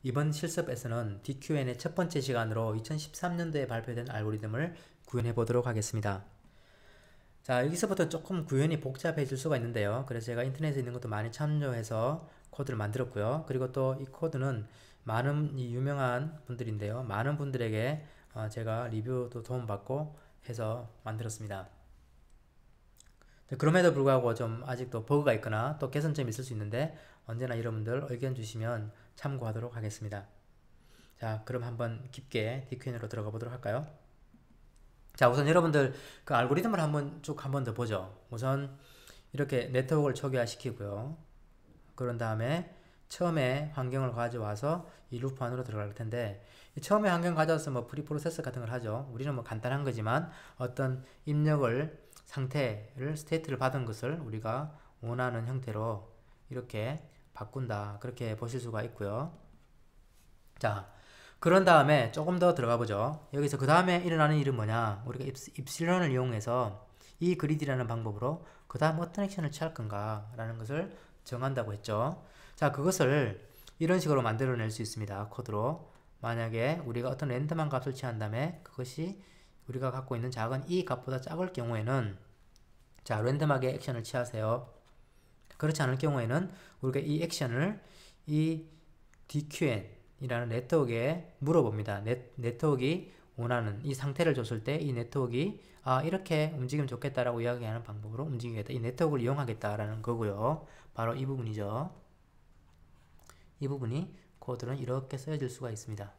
이번 실습에서는 DQN의 첫 번째 시간으로 2013년도에 발표된 알고리즘을 구현해 보도록 하겠습니다. 자, 여기서부터 조금 구현이 복잡해질 수가 있는데요. 그래서 제가 인터넷에 있는 것도 많이 참조해서 코드를 만들었고요. 그리고 또 이 코드는 많은 유명한 분들인데요. 많은 분들에게 제가 리뷰도 도움받고 해서 만들었습니다. 그럼에도 불구하고 좀 아직도 버그가 있거나 또 개선점이 있을 수 있는데 언제나 여러분들 의견 주시면 참고하도록 하겠습니다. 자, 그럼 한번 깊게 DQN으로 들어가 보도록 할까요? 자, 우선 여러분들 그 알고리즘을 한번 쭉 한 번 더 보죠. 우선 이렇게 네트워크를 초기화시키고요. 그런 다음에 처음에 환경을 가져와서 이 루프 안으로 들어갈 텐데, 처음에 환경 가져와서 뭐 프리프로세스 같은 걸 하죠. 우리는 뭐 간단한 거지만 어떤 입력을 상태를 스테이트를 받은 것을 우리가 원하는 형태로 이렇게 바꾼다, 그렇게 보실 수가 있고요. 자, 그런 다음에 조금 더 들어가 보죠. 여기서 그 다음에 일어나는 일은 뭐냐, 우리가 입실론을 이용해서 이 그리드라는 방법으로 그 다음 어떤 액션을 취할 건가 라는 것을 정한다고 했죠. 자, 그것을 이런 식으로 만들어낼 수 있습니다. 코드로. 만약에 우리가 어떤 랜덤한 값을 취한 다음에 그것이 우리가 갖고 있는 작은 이 값보다 작을 경우에는, 자, 랜덤하게 액션을 취하세요. 그렇지 않을 경우에는 우리가 이 액션을 이 DQN 이라는 네트워크에 물어봅니다. 네트워크가 원하는 이 상태를 줬을 때 이 네트워크가 이렇게 움직이면 좋겠다라고 이야기하는 방법으로 움직이겠다. 이 네트워크를 이용하겠다라는 거고요. 바로 이 부분이죠. 이 부분이 코드는 이렇게 쓰여질 수가 있습니다.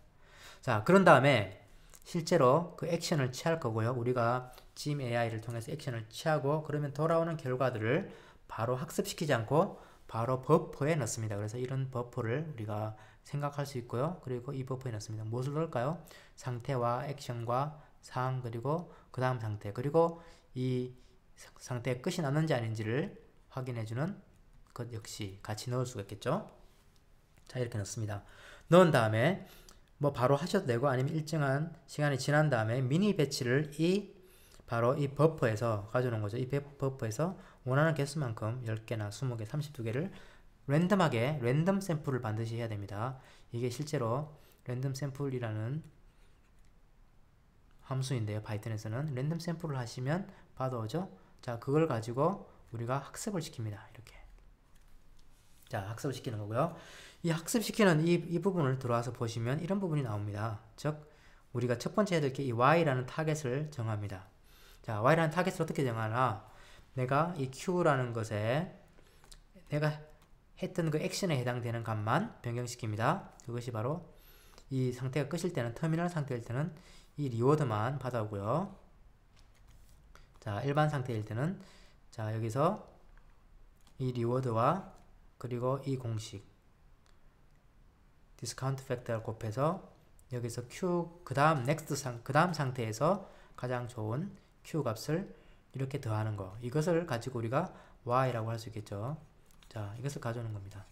자, 그런 다음에 실제로 그 액션을 취할 거고요. 우리가 Gym AI를 통해서 액션을 취하고 그러면 돌아오는 결과들을 바로 학습시키지 않고 바로 버퍼에 넣습니다. 그래서 이런 버퍼를 우리가 생각할 수 있고요. 그리고 이 버퍼에 넣습니다. 무엇을 넣을까요? 상태와 액션과 상황, 그리고 그 다음 상태, 그리고 이 상태가 끝이 났는지 아닌지를 확인해주는 것 역시 같이 넣을 수가 있겠죠. 자, 이렇게 넣습니다. 넣은 다음에 뭐 바로 하셔도 되고 아니면 일정한 시간이 지난 다음에 미니 배치를 바로 이 버퍼에서 가져오는 거죠. 이 버퍼에서 원하는 개수만큼 10개나 20개, 32개를 랜덤하게 랜덤 샘플을 반드시 해야 됩니다. 이게 실제로 랜덤 샘플이라는 함수인데요. 파이썬에서는 랜덤 샘플을 하시면 받아오죠. 자, 그걸 가지고 우리가 학습을 시킵니다. 이렇게. 자, 학습을 시키는 거고요. 이 학습시키는 이 부분을 들어와서 보시면 이런 부분이 나옵니다. 즉, 우리가 첫 번째 해야 될 게 이 y라는 타겟을 정합니다. 자, y라는 타겟을 어떻게 정하나? 내가 이 q라는 것에 내가 했던 그 액션에 해당되는 값만 변경시킵니다. 그것이 바로 이 상태가 끝일 때는, 터미널 상태일 때는 이 리워드만 받아오고요. 자, 일반 상태일 때는, 자, 여기서 이 리워드와 그리고 이 공식 디스카운트 팩터를 곱해서 여기서 q 그 다음 그 다음 상태에서 가장 좋은 q 값을 이렇게 더하는 거, 이것을 가지고 우리가 y라고 할 수 있겠죠. 자, 이것을 가져오는 겁니다.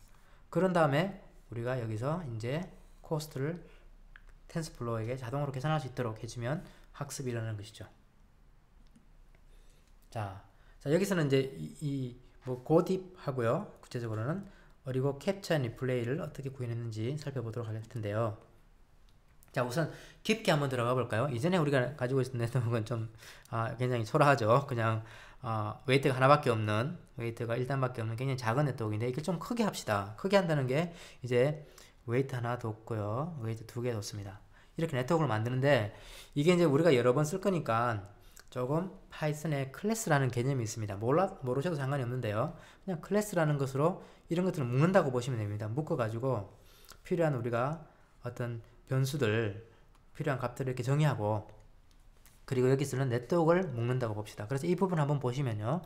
그런 다음에 우리가 여기서 이제 코스트를 텐스플로어에게 자동으로 계산할 수 있도록 해주면 학습이 일어나는 것이죠. 자, 여기서는 이제 뭐 고딥 하고요. 구체적으로는 그리고 캡처 앤 리플레이를 어떻게 구현했는지 살펴보도록 할 텐데요. 자, 우선 깊게 한번 들어가 볼까요? 이전에 우리가 가지고 있었던 네트워크는 좀 굉장히 초라하죠. 그냥 웨이트가 하나밖에 없는, 웨이트가 1단밖에 없는 굉장히 작은 네트워크인데 이걸 좀 크게 합시다. 크게 한다는 게 이제 웨이트 하나 뒀고요, 웨이트 2개 뒀습니다. 이렇게 네트워크를 만드는데 이게 이제 우리가 여러 번 쓸 거니까 조금 파이썬에 클래스라는 개념이 있습니다. 모르셔도 상관이 없는데요. 그냥 클래스라는 것으로 이런 것들을 묶는다고 보시면 됩니다. 묶어가지고 필요한 우리가 어떤 변수들, 필요한 값들을 이렇게 정의하고, 그리고 여기서는 네트워크를 묶는다고 봅시다. 그래서 이 부분 한번 보시면요.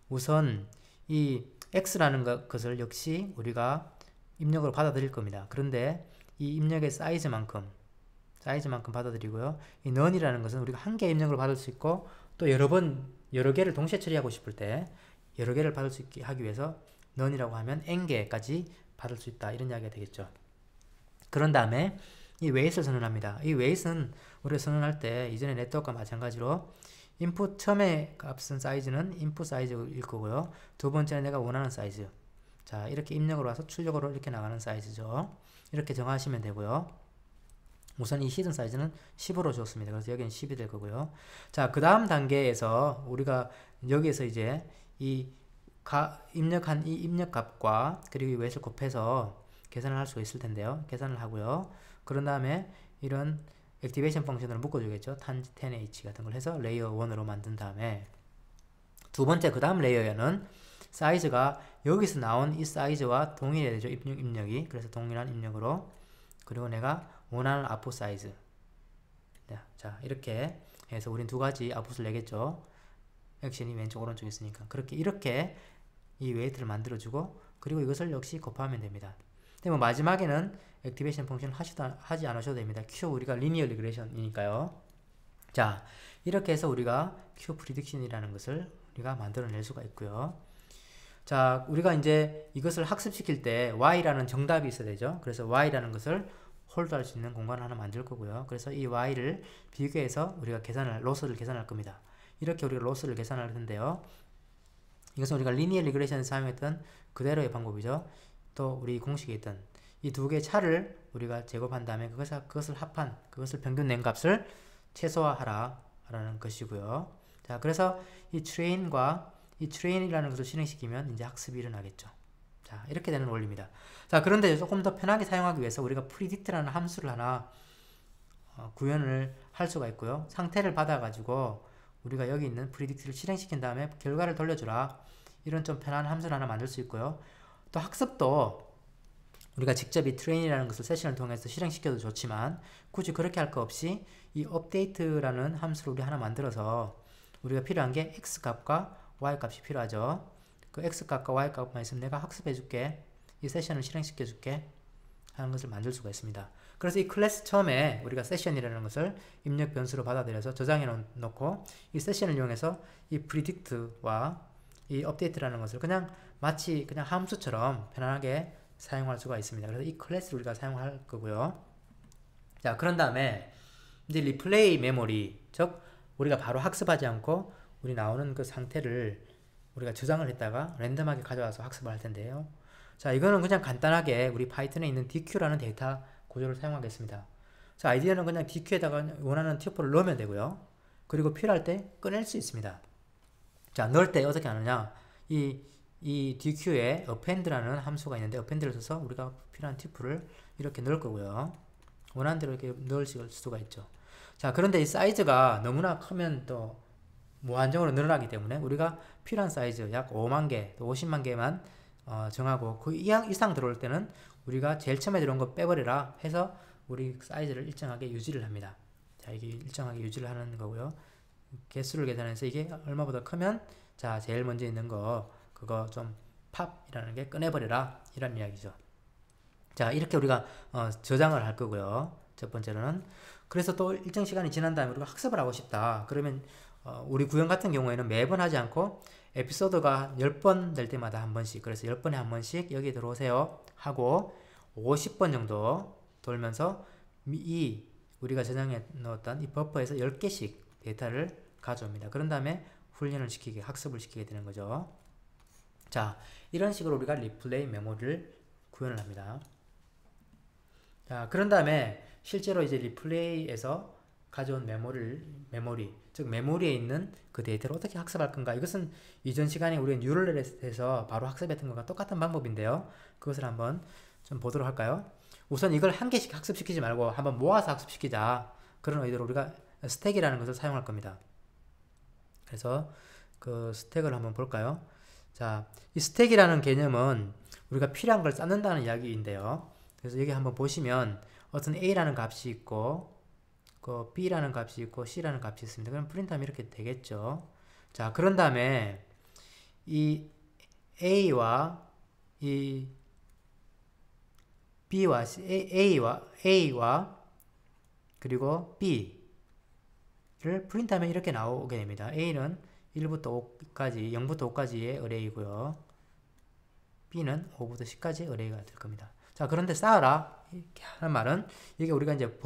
우선 이 x라는 것을 역시 우리가 입력으로 받아들일 겁니다. 그런데 이 입력의 사이즈만큼 받아들이고요. 이 none이라는 것은 우리가 한 개 입력을 받을 수 있고 또 여러 개를 동시에 처리하고 싶을 때 여러 개를 받을 수 있게 하기 위해서 none이라고 하면 n개까지 받을 수 있다, 이런 이야기가 되겠죠. 그런 다음에 이 weight을 선언합니다. 이 weight은 우리가 선언할 때 이전의 네트워크와 마찬가지로 인풋 처음에 값은 사이즈는 인풋 사이즈일 거고요. 두 번째는 내가 원하는 사이즈. 자, 이렇게 입력으로 와서 출력으로 이렇게 나가는 사이즈죠. 이렇게 정하시면 되고요. 우선 이 히든 사이즈는 10으로 줬습니다. 그래서 여기는 10이 될 거고요. 자, 그 다음 단계에서 우리가 여기에서 이제 입력한 이 입력값과 그리고 이 웨이트를 곱해서 계산을 할 수 있을 텐데요. 계산을 하고요. 그런 다음에 이런 액티베이션 펑션으로 묶어주겠죠. tan10h 같은 걸 해서 레이어 1으로 만든 다음에 두 번째 그 다음 레이어에는 사이즈가 여기서 나온 이 사이즈와 동일해야 되죠. 입력이. 그래서 동일한 입력으로 그리고 내가 원하는 아웃풋 사이즈. 자, 이렇게 해서 우린 두 가지 아웃풋을 내겠죠. 액션이 왼쪽 오른쪽에 있으니까 이렇게 이 웨이트를 만들어주고 그리고 이것을 역시 곱하면 됩니다. 근데 뭐 마지막에는 액티베이션 펑션 하지 않으셔도 됩니다. Q 우리가 리니어 리그레이션이니까요. 자, 이렇게 해서 우리가 Q 프리딕션이라는 것을 우리가 만들어낼 수가 있고요. 자, 우리가 이제 이것을 학습시킬 때 Y라는 정답이 있어야 되죠. 그래서 Y라는 것을 홀드할 수 있는 공간을 하나 만들 거고요. 그래서 이 Y를 비교해서 우리가 로스를 계산할 겁니다. 이렇게 우리가 로스를 계산할 텐데요. 이것은 우리가 리니어 리그레이션에서 사용했던 그대로의 방법이죠. 또 우리 공식에 있던 이 두 개의 차를 우리가 제곱한 다음에 그것을 합한, 그것을 평균 낸 값을 최소화하라 라는 것이고요. 자, 그래서 이 트레인과 이 트레인이라는 것을 실행시키면 이제 학습이 일어나겠죠. 자, 이렇게 되는 원리입니다. 자, 그런데 조금 더 편하게 사용하기 위해서 우리가 predict라는 함수를 하나 구현을 할 수가 있고요. 상태를 받아가지고 우리가 여기 있는 predict를 실행시킨 다음에 결과를 돌려주라. 이런 좀 편한 함수를 하나 만들 수 있고요. 또 학습도 우리가 직접 이 train이라는 것을 세션을 통해서 실행시켜도 좋지만 굳이 그렇게 할 거 없이 이 update라는 함수를 우리 하나 만들어서 우리가 필요한 게 x값과 y값이 필요하죠. 그 x값과 y값만 있으면 내가 학습해 줄게. 이 세션을 실행시켜 줄게. 하는 것을 만들 수가 있습니다. 그래서 이 클래스 처음에 우리가 세션이라는 것을 입력 변수로 받아들여서 저장해 놓고 이 세션을 이용해서 이 predict와 이 update라는 것을 마치 그냥 함수처럼 편안하게 사용할 수가 있습니다. 그래서 이 클래스를 우리가 사용할 거고요. 자, 그런 다음에 이제 리플레이 메모리, 즉 우리가 바로 학습하지 않고 우리 나오는 그 상태를 우리가 저장을 했다가 랜덤하게 가져와서 학습을 할 텐데요. 자, 이거는 그냥 간단하게 우리 파이썬에 있는 DQ라는 데이터 구조를 사용하겠습니다. 자, 아이디어는 그냥 DQ에다가 원하는 튜플을 넣으면 되고요. 그리고 필요할 때 꺼낼 수 있습니다. 자, 넣을 때 어떻게 하느냐? 이 DQ에 append라는 함수가 있는데 append를 써서 우리가 필요한 튜플을 이렇게 넣을 거고요. 원하는 대로 이렇게 넣을 수가 있죠. 자, 그런데 이 사이즈가 너무나 크면 또 무한정으로 늘어나기 때문에 우리가 필요한 사이즈 약 5만 개, 또 50만 개만 정하고 그 이상 들어올 때는 우리가 제일 처음에 들어온 거 빼버리라 해서 우리 사이즈를 일정하게 유지를 합니다. 자, 이게 일정하게 유지를 하는 거고요. 개수를 계산해서 이게 얼마보다 크면 자, 제일 먼저 있는 거 그거 좀 팝이라는 게 꺼내버려라 이런 이야기죠. 자, 이렇게 우리가 저장을 할 거고요. 첫 번째로는 그래서 또 일정 시간이 지난 다음에 우리가 학습을 하고 싶다. 그러면 우리 구현 같은 경우에는 매번 하지 않고 에피소드가 10번 될 때마다 한 번씩, 그래서 10번에 한 번씩 여기 들어오세요 하고 50번 정도 돌면서 우리가 저장해 넣었던 이 버퍼에서 10개씩 데이터를 가져옵니다. 그런 다음에 훈련을 학습을 시키게 되는 거죠. 자, 이런 식으로 우리가 리플레이 메모리를 구현을 합니다. 자, 그런 다음에 실제로 이제 리플레이에서 가져온 메모리, 즉 메모리에 있는 그 데이터를 어떻게 학습할 건가? 이것은 이전 시간에 우리가 뉴럴넷에서 바로 학습했던 것과 똑같은 방법인데요. 그것을 한번 좀 보도록 할까요? 우선 이걸 한 개씩 학습시키지 말고 한번 모아서 학습시키자. 그런 의도로 우리가 스택이라는 것을 사용할 겁니다. 그래서 그 스택을 한번 볼까요? 자, 이 스택이라는 개념은 우리가 필요한 걸 쌓는다는 이야기인데요. 그래서 여기 한번 보시면 어떤 A라는 값이 있고 그 B라는 값이 있고 C라는 값이 있습니다. 그럼 프린트하면 이렇게 되겠죠. 자, 그런 다음에 이 A와 이 B와 A와 그리고 B를 프린트하면 이렇게 나오게 됩니다. A는 1부터 5까지, 0부터 5까지의 어레이고요. B는 5부터 10까지 어레이가 될 겁니다. 자, 그런데 쌓아라 이렇게 하는 말은 이게 우리가 이제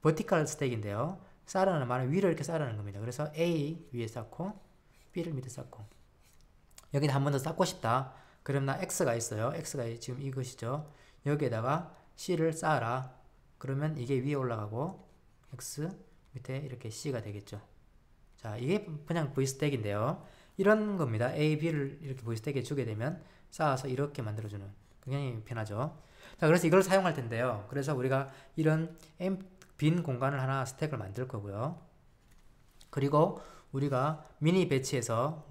버티컬 스택인데요. 쌓으라는 말은 위로 이렇게 쌓으라는 겁니다. 그래서 A 위에 쌓고 B를 밑에 쌓고 여기다 한 번 더 쌓고 싶다. 그럼 나 x가 있어요. x가 지금 이것이죠. 여기에다가 c를 쌓아라. 그러면 이게 위에 올라가고 x 밑에 이렇게 c가 되겠죠. 자, 이게 그냥 v스택인데요. 이런 겁니다. a, b를 이렇게 v스택에 주게 되면 쌓아서 이렇게 만들어주는, 굉장히 편하죠. 자, 그래서 이걸 사용할 텐데요. 그래서 우리가 이런 빈 공간을 하나 스택을 만들 거고요. 그리고 우리가 미니 배치에서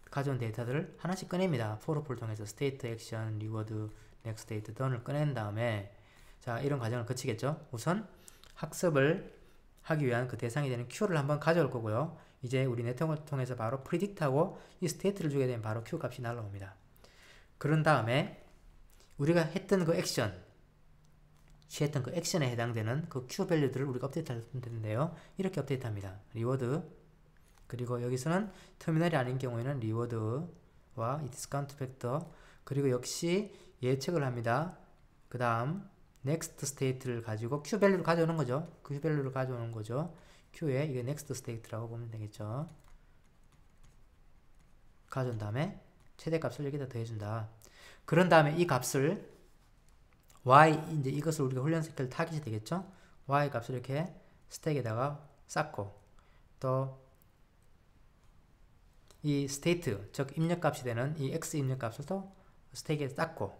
가져온 데이터들을 하나씩 꺼냅니다. for를 통해서 state, action, reward, next state, done을 꺼낸 다음에, 자, 이런 과정을 거치겠죠. 우선 학습을 하기 위한 그 대상이 되는 Q를 한번 가져올 거고요. 이제 우리 네트워크를 통해서 바로 predict하고 이 state를 주게 되면 바로 Q 값이 날라옵니다. 그런 다음에 우리가 했던 그 액션, 취했던 그 액션에 해당되는 그 Q 밸류들을 우리가 업데이트 할 텐데요. 이렇게 업데이트 합니다. 리워드, 그리고 여기서는 터미널이 아닌 경우에는 리워드와 이 디스카운트 팩터, 그리고 역시 예측을 합니다. 그 다음 next state를 가지고 Q 밸류를 가져오는 거죠. Q 밸류를 가져오는 거죠. Q에 이게 next state라고 보면 되겠죠. 가져온 다음에 최대값을 여기다 더해준다. 그런 다음에 이 값을 y, 이제 이것을 우리가 훈련 스케일 타깃이 되겠죠. y 값을 이렇게 스택에다가 쌓고, 또 이 state, 즉 입력값이 되는 이 x 입력값을 또 스택에 쌓고,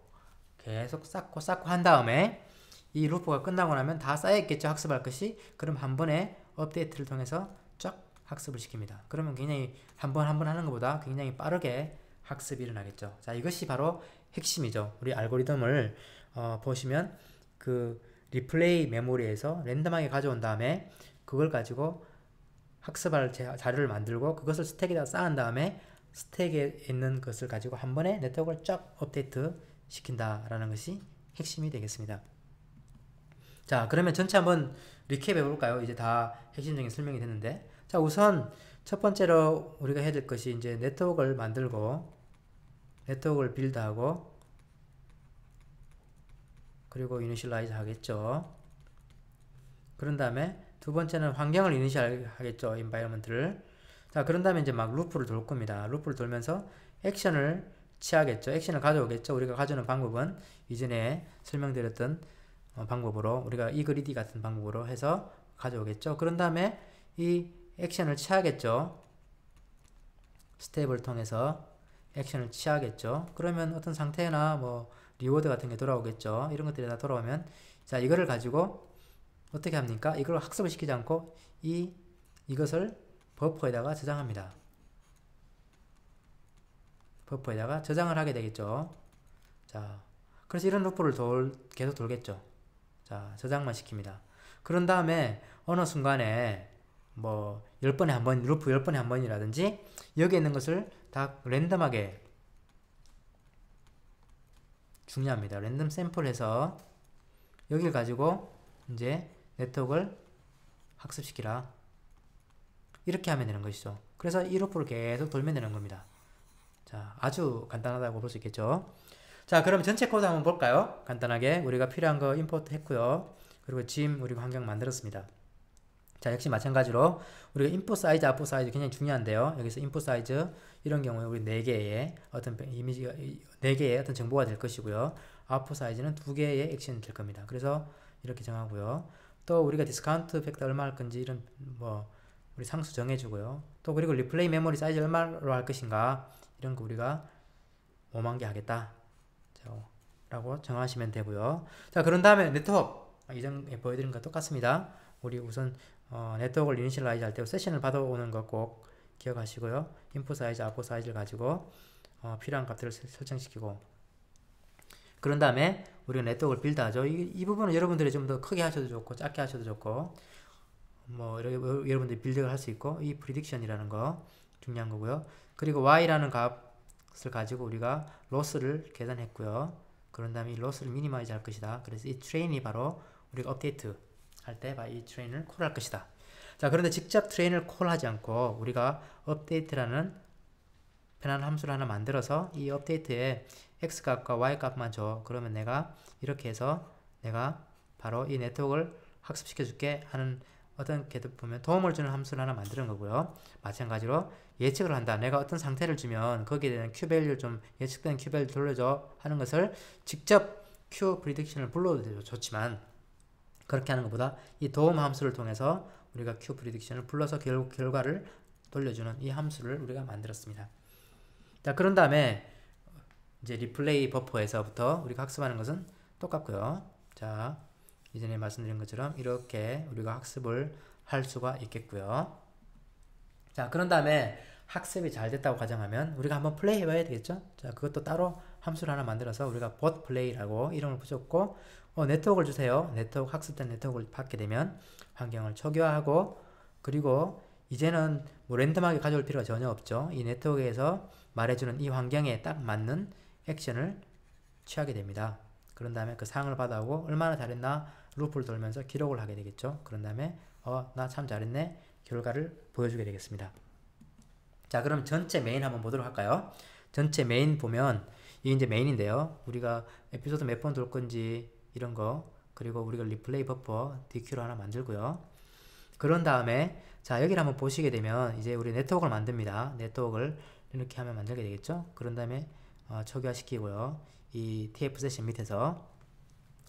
계속 쌓고 한 다음에 이 루프가 끝나고 나면 다 쌓여있겠죠. 학습할 것이. 그럼 한 번에 업데이트를 통해서 쫙 학습을 시킵니다. 그러면 굉장히 한 번 하는 것보다 굉장히 빠르게 학습이 일어나겠죠. 자, 이것이 바로 핵심이죠. 우리 알고리즘을 보시면 그 리플레이 메모리에서 랜덤하게 가져온 다음에 그걸 가지고 학습할 자료를 만들고 그것을 스택에다 쌓은 다음에 스택에 있는 것을 가지고 한 번에 네트워크를 쫙 업데이트 시킨다라는 것이 핵심이 되겠습니다. 자, 그러면 전체 한번 리캡해 볼까요? 이제 다 핵심적인 설명이 됐는데, 자, 우선 첫 번째로 우리가 해야 될 것이 이제 네트워크를 만들고 네트워크를 빌드하고 그리고 이니셜라이즈 하겠죠. 그런 다음에 두 번째는 환경을 이니셜 하겠죠. environment를. 자, 그런 다음에 이제 막 루프를 돌 겁니다. 루프를 돌면서 액션을 취하겠죠. 액션을 가져오겠죠. 우리가 가져오는 방법은 이전에 설명드렸던 방법으로, 우리가 이그리디 같은 방법으로 해서 가져오겠죠. 그런 다음에 이 액션을 취하겠죠. 스텝을 통해서 액션을 취하겠죠. 그러면 어떤 상태나 뭐 리워드 같은 게 돌아오겠죠. 이런 것들이 다 돌아오면, 자, 이거를 가지고 어떻게 합니까? 이걸 학습을 시키지 않고 이것을 버퍼에다가 저장합니다. 버퍼에다가 저장을 하게 되겠죠. 자, 그래서 이런 루프를 계속 돌겠죠. 자, 저장만 시킵니다. 그런 다음에 어느 순간에 뭐 10번에 한 번, 루프 10번에 한 번이라든지 여기에 있는 것을 다 랜덤하게, 중요합니다. 랜덤 샘플해서 여기를 가지고 이제 네트워크를 학습시키라. 이렇게 하면 되는 것이죠. 그래서 이 루프를 계속 돌면 되는 겁니다. 자, 아주 간단하다고 볼 수 있겠죠. 자, 그럼 전체 코드 한번 볼까요? 간단하게 우리가 필요한 거 임포트 했고요. 그리고 짐 우리가 환경 만들었습니다. 자, 역시 마찬가지로 우리가 인풋 사이즈, 아웃풋 사이즈 굉장히 중요한데요. 여기서 인풋 사이즈 이런 경우에 우리 4개의 어떤 이미지가 4개의 어떤 정보가 될 것이고요. 아웃풋 사이즈는 2개의 액션이 될 겁니다. 그래서 이렇게 정하고요. 또 우리가 디스카운트 팩터 얼마 할 건지 이런 뭐 우리 상수 정해주고요. 또 그리고 리플레이 메모리 사이즈 얼마로 할 것인가 이런 거 우리가 5만 개 하겠다 라고 정하시면 되고요. 자, 그런 다음에 네트워크 이전에 보여드린 것 똑같습니다. 우리 우선 네트워크를 이니셜라이즈 할 때 세션을 받아오는 거 꼭 기억하시고요. 인풋 사이즈, 아웃풋 사이즈를 가지고 필요한 값들을 설정시키고, 그런 다음에 우리가 네트워크를 빌드하죠. 이 부분은 여러분들이 좀 더 크게 하셔도 좋고 작게 하셔도 좋고 뭐 여러분들이 빌드를 할 수 있고, 이 프리딕션이라는 거 중요한 거고요. 그리고 y라는 값을 가지고 우리가 로스를 계산했고요. 그런 다음에 이 로스를 미니마이즈 할 것이다. 그래서 이 트레인이 바로 우리가 업데이트 할 때 이 트레인을 콜할 것이다. 자, 그런데 직접 트레인을 콜하지 않고 우리가 업데이트라는 편한 함수를 하나 만들어서 이 업데이트에 x값과 y값만 줘. 그러면 내가 이렇게 해서 내가 바로 이 네트워크를 학습시켜 줄게 하는 어떻게 보면 도움을 주는 함수를 하나 만드는 거고요. 마찬가지로 예측을 한다. 내가 어떤 상태를 주면 거기에 대한 Q-밸류 좀 예측된 Q-밸류 돌려줘 하는 것을 직접 Q-프리딕션을 불러도 좋지만 그렇게 하는 것보다 이 도움 함수를 통해서 우리가 Q-프리딕션을 불러서 결과를 돌려주는 이 함수를 우리가 만들었습니다. 자, 그런 다음에 이제 리플레이 버퍼에서부터 우리가 학습하는 것은 똑같고요. 자, 이전에 말씀드린 것처럼 이렇게 우리가 학습을 할 수가 있겠고요. 자, 그런 다음에 학습이 잘 됐다고 가정하면 우리가 한번 플레이 해봐야 되겠죠? 자, 그것도 따로 함수를 하나 만들어서 우리가 bot play라고 이름을 붙였고 네트워크를 주세요. 네트워크 학습된 네트워크를 받게 되면 환경을 초기화하고 그리고 이제는 뭐 랜덤하게 가져올 필요가 전혀 없죠. 이 네트워크에서 말해주는 이 환경에 딱 맞는 액션을 취하게 됩니다. 그런 다음에 그 상을 받아오고 얼마나 잘했나 루프를 돌면서 기록을 하게 되겠죠. 그런 다음에 나 참 잘했네 결과를 보여주게 되겠습니다. 자, 그럼 전체 메인 한번 보도록 할까요? 전체 메인 보면 이게 이제 메인인데요. 우리가 에피소드 몇 번 돌 건지 이런 거 그리고 우리가 리플레이 버퍼 DQ로 하나 만들고요. 그런 다음에 자, 여기를 한번 보시게 되면 이제 우리 네트워크를 만듭니다. 네트워크를 이렇게 하면 만들게 되겠죠. 그런 다음에 초기화시키고요. 이 TF 세션 밑에서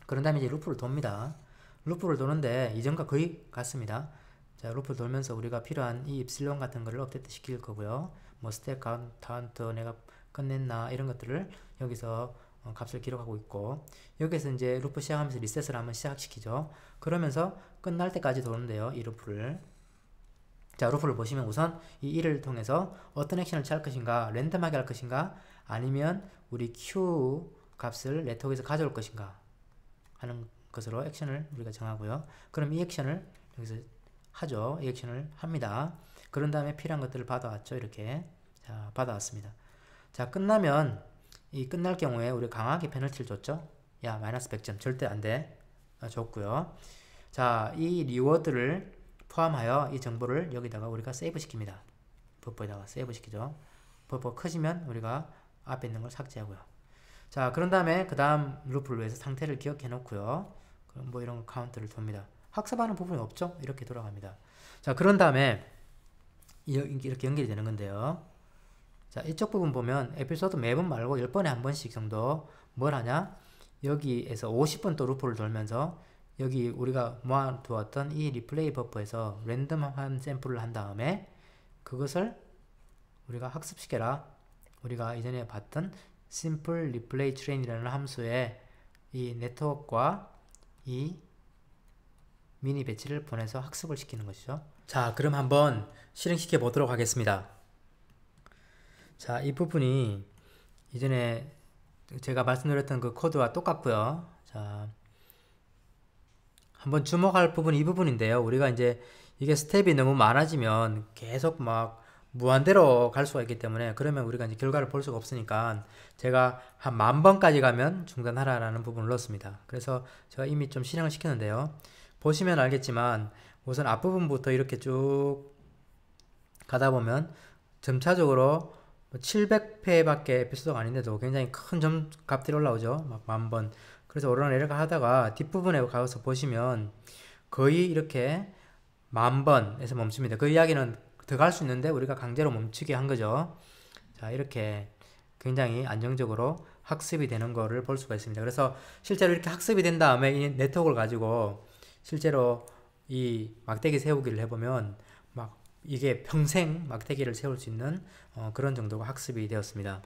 그런 다음에 이제 루프를 돕니다. 루프를 도는데 이전과 거의 같습니다. 자, 루프를 돌면서 우리가 필요한 이 입실론 같은 거를 업데이트 시킬 거고요. 뭐 스택 카운트 내가 끝냈나 이런 것들을 여기서 값을 기록하고 있고 여기서 이제 루프 시작하면서 리셋을 한번 시작시키죠. 그러면서 끝날 때까지 도는데요. 이 루프를 자, 루프를 보시면 우선 이 1을 통해서 어떤 액션을 취할 것인가 랜덤하게 할 것인가 아니면 우리 Q 값을 네트워크에서 가져올 것인가 하는 것으로 액션을 우리가 정하고요. 그럼 이 액션을 여기서 하죠. 이 액션을 합니다. 그런 다음에 필요한 것들을 받아왔죠. 이렇게 자, 받아왔습니다. 자, 끝나면 이 끝날 경우에 우리 강하게 페널티를 줬죠. 야, 마이너스 100점 절대 안돼. 줬고요. 자, 이 리워드를 포함하여 이 정보를 여기다가 우리가 세이브 시킵니다. 버퍼에다가 세이브 시키죠. 버퍼 커지면 우리가 앞에 있는 걸 삭제하고요. 자, 그런 다음에 그 다음 루프를 위해서 상태를 기억해 놓고요. 그럼 뭐 이런 카운트를 돕니다. 학습하는 부분이 없죠? 이렇게 돌아갑니다. 자, 그런 다음에 이렇게 연결이 되는 건데요. 자, 이쪽 부분 보면 에피소드 매번 말고 10번에 한 번씩 정도 뭘 하냐? 여기에서 50번 또 루프를 돌면서 여기 우리가 모아두었던 이 리플레이 버퍼에서 랜덤한 샘플을 한 다음에 그것을 우리가 학습시켜라. 우리가 이전에 봤던 simple replay train이라는 함수에 이 네트워크와 이 미니 배치를 보내서 학습을 시키는 것이죠. 자, 그럼 한번 실행시켜 보도록 하겠습니다. 자, 이 부분이 이전에 제가 말씀드렸던 그 코드와 똑같고요. 자, 한번 주목할 부분이 이 부분인데요. 우리가 이제 이게 스텝이 너무 많아지면 계속 막 무한대로 갈 수가 있기 때문에 그러면 우리가 이제 결과를 볼 수가 없으니까 제가 한 10,000번까지 가면 중단하라는 부분을 넣었습니다. 그래서 제가 이미 좀 실행을 시켰는데요. 보시면 알겠지만 우선 앞부분부터 이렇게 쭉 가다 보면 점차적으로 700회밖에 에피소드가 아닌데도 굉장히 큰 점 값들이 올라오죠. 막 10,000번. 그래서 오르락내리락 하다가 뒷부분에 가서 보시면 거의 이렇게 10,000번에서 멈춥니다. 그 이야기는 더 갈 수 있는데 우리가 강제로 멈추게 한 거죠. 자, 이렇게 굉장히 안정적으로 학습이 되는 거를 볼 수가 있습니다. 그래서 실제로 이렇게 학습이 된 다음에 이 네트워크를 가지고 실제로 이 막대기 세우기를 해보면 막 이게 평생 막대기를 세울 수 있는 그런 정도가 학습이 되었습니다.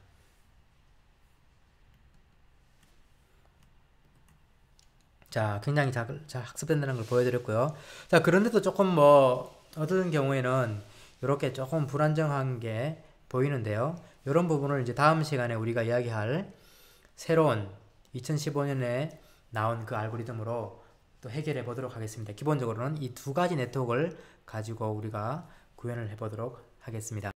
자, 굉장히 잘 학습된다는 걸 보여드렸고요. 자, 그런데도 조금 뭐 어떤 경우에는 이렇게 조금 불안정한 게 보이는데요. 이런 부분을 이제 다음 시간에 우리가 이야기할 새로운 2015년에 나온 그 알고리즘으로 또 해결해 보도록 하겠습니다. 기본적으로는 이 두 가지 네트워크를 가지고 우리가 구현을 해 보도록 하겠습니다.